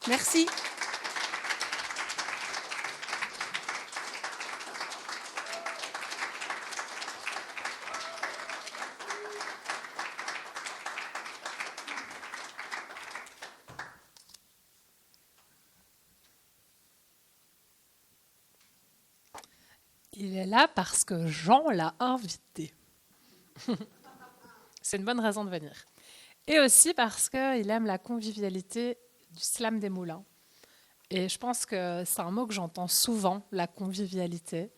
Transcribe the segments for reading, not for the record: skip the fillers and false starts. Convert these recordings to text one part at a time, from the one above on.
Merci. Il est là parce que Jean l'a invité. C'est une bonne raison de venir. Et aussi parce qu'il aime la convivialité du slam des moulins. Et je pense que c'est un mot que j'entends souvent, la convivialité.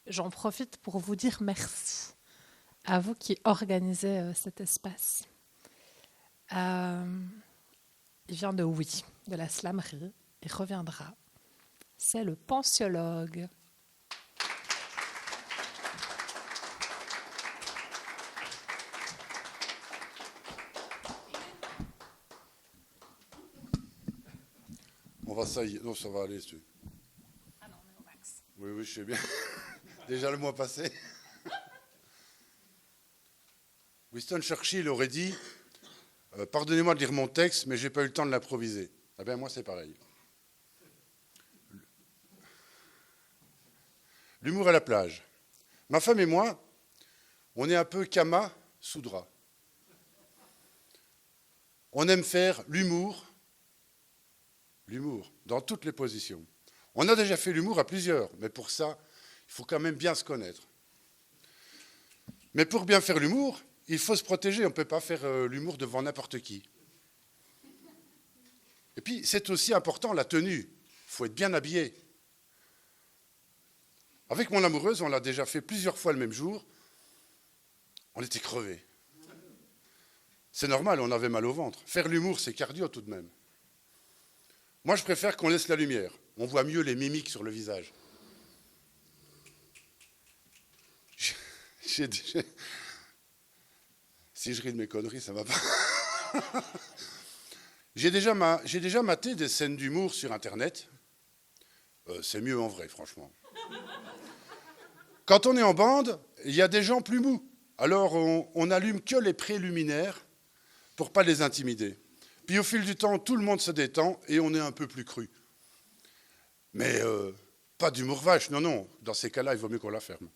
J'en profite pour vous dire merci à vous qui organisez cet espace. Il vient de Oui, de la slamerie. Il reviendra. C'est le pensiologue. On va ça y est. Non, ça va aller. Ah non, mais au max. Oui, je sais bien. Déjà le mois passé. Winston Churchill aurait dit pardonnez-moi de lire mon texte, mais j'ai pas eu le temps de l'improviser. Eh bien, moi, c'est pareil. L'humour à la plage. Ma femme et moi, on est un peu Kama sous drap. On aime faire l'humour dans toutes les positions. On a déjà fait l'humour à plusieurs, mais pour ça, il faut quand même bien se connaître. Mais pour bien faire l'humour, il faut se protéger, on ne peut pas faire l'humour devant n'importe qui. Et puis, c'est aussi important, la tenue. Il faut être bien habillé. Avec mon amoureuse, on l'a déjà fait plusieurs fois le même jour. On était crevés. C'est normal, on avait mal au ventre. Faire l'humour, c'est cardio tout de même. Moi, je préfère qu'on laisse la lumière. On voit mieux les mimiques sur le visage. Si je ris de mes conneries, ça va pas. J'ai déjà maté des scènes d'humour sur Internet. C'est mieux en vrai, franchement. Quand on est en bande, il y a des gens plus mous. Alors, on n'allume que les préliminaires pour pas les intimider. Puis au fil du temps, tout le monde se détend et on est un peu plus cru. Mais pas d'humour vache, non. Dans ces cas-là, il vaut mieux qu'on la ferme.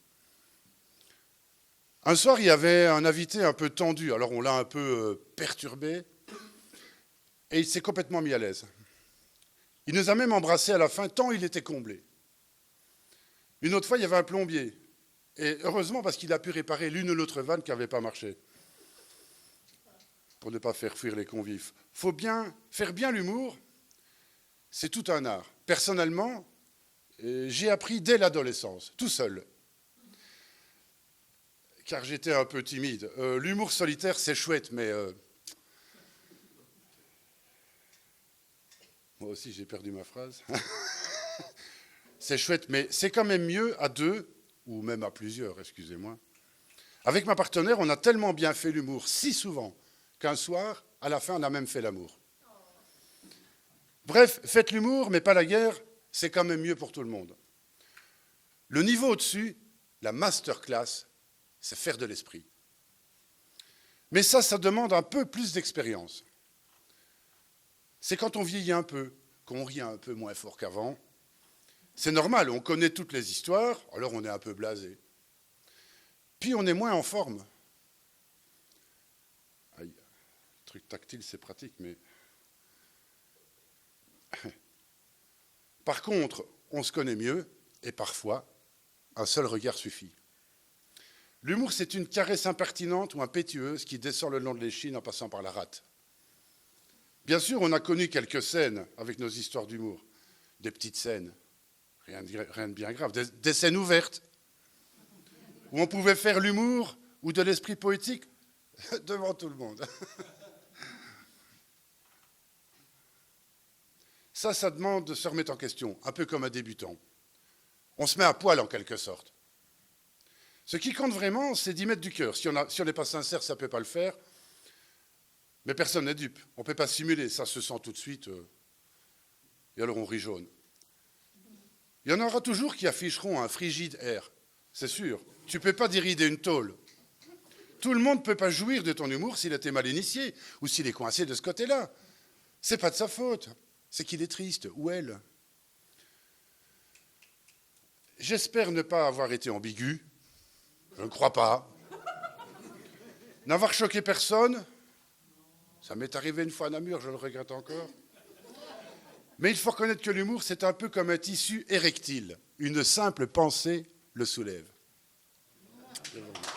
Un soir, il y avait un invité un peu tendu. Alors on l'a un peu perturbé et il s'est complètement mis à l'aise. Il nous a même embrassés à la fin, tant il était comblé. Une autre fois, il y avait un plombier. Et heureusement, parce qu'il a pu réparer l'une ou l'autre vanne qui n'avait pas marché. Pour ne pas faire fuir les convives. Faut bien faire bien l'humour, c'est tout un art. Personnellement, j'ai appris dès l'adolescence, tout seul. Car j'étais un peu timide. L'humour solitaire, c'est chouette, mais... Moi aussi, j'ai perdu ma phrase. C'est chouette, mais c'est quand même mieux à deux, ou même à plusieurs, excusez-moi. Avec ma partenaire, on a tellement bien fait l'humour, si souvent, qu'un soir, à la fin, on a même fait l'amour. Bref, faites l'humour, mais pas la guerre, c'est quand même mieux pour tout le monde. Le niveau au-dessus, la masterclass, c'est faire de l'esprit. Mais ça demande un peu plus d'expérience. C'est quand on vieillit un peu, qu'on rit un peu moins fort qu'avant. C'est normal, on connaît toutes les histoires, alors on est un peu blasé. Puis on est moins en forme. Aïe, le truc tactile, c'est pratique, mais... Par contre, on se connaît mieux, et parfois, un seul regard suffit. L'humour, c'est une caresse impertinente ou impétueuse qui descend le long de l'échine en passant par la rate. Bien sûr, on a connu quelques scènes avec nos histoires d'humour. Des petites scènes, rien de bien grave, des scènes ouvertes, où on pouvait faire l'humour ou de l'esprit poétique devant tout le monde. Ça demande de se remettre en question, un peu comme un débutant. On se met à poil en quelque sorte. Ce qui compte vraiment, c'est d'y mettre du cœur. Si on n'est pas sincère, ça ne peut pas le faire. Mais personne n'est dupe. On ne peut pas simuler, ça se sent tout de suite. Et alors on rit jaune. Il y en aura toujours qui afficheront un frigide air, c'est sûr. Tu ne peux pas dérider une tôle. Tout le monde ne peut pas jouir de ton humour s'il était mal initié ou s'il est coincé de ce côté-là. Ce n'est pas de sa faute. C'est qu'il est triste, ou elle. J'espère ne pas avoir été ambigu. Je ne crois pas. N'avoir choqué personne. Ça m'est arrivé une fois à Namur, je le regrette encore. Mais il faut reconnaître que l'humour, c'est un peu comme un tissu érectile. Une simple pensée le soulève. Je vous remercie.